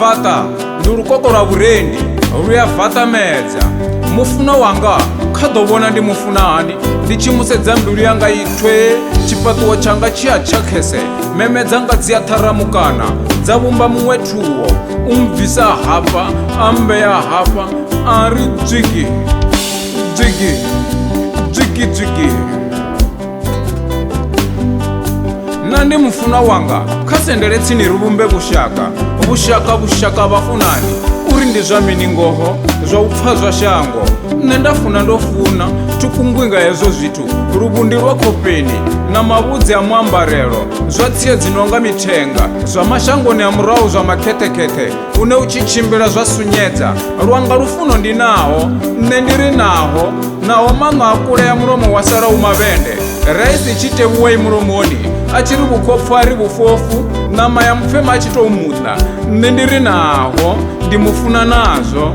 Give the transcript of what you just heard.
vata ndi lukoko lwa vhurendi luya vatamedza. Mufuno wanga kha ḓo vhona ndi mufuna hani, ndi tshi musedza mbilu yanga ithwe, tshifhaṱuwo tshanga tshi a tshakhese, meme dzanga dzi a ṱharamukana, dza vhumba muṅwethuwo, bvisa hafha a mbeya hafha a ri dzwigi dzwigi dzwigi dzwigi. Na ndi mufuna wanga kha sendele tsini ri vhumbe vhushaka vhafunani, uri ndi zwa mini ngoho zwa u pfa zwa shango. Nṋe nda funa ndo funa thukungwinga hezwo zwithu, luvhundi lwa khofheni na mavhudzi a muambarelo, zwa tsie dzinonga mithenga, zwa mashangoni a murahu zwa makhetekhethe, une u tshi tshimbila zwa sunyedza. Lwanga lufuno ndi naho, nṋe ndiri naho maṅwe a kule ya mulomo wa sala u mavhende, raisi tshi tevhuwai mulomoni a tshi ri vhukhopfu a ri vhufofu, ṋama ya mupfema a tshi tou muṱa. Nṋe ndiri naho ndi mufuna nazwo.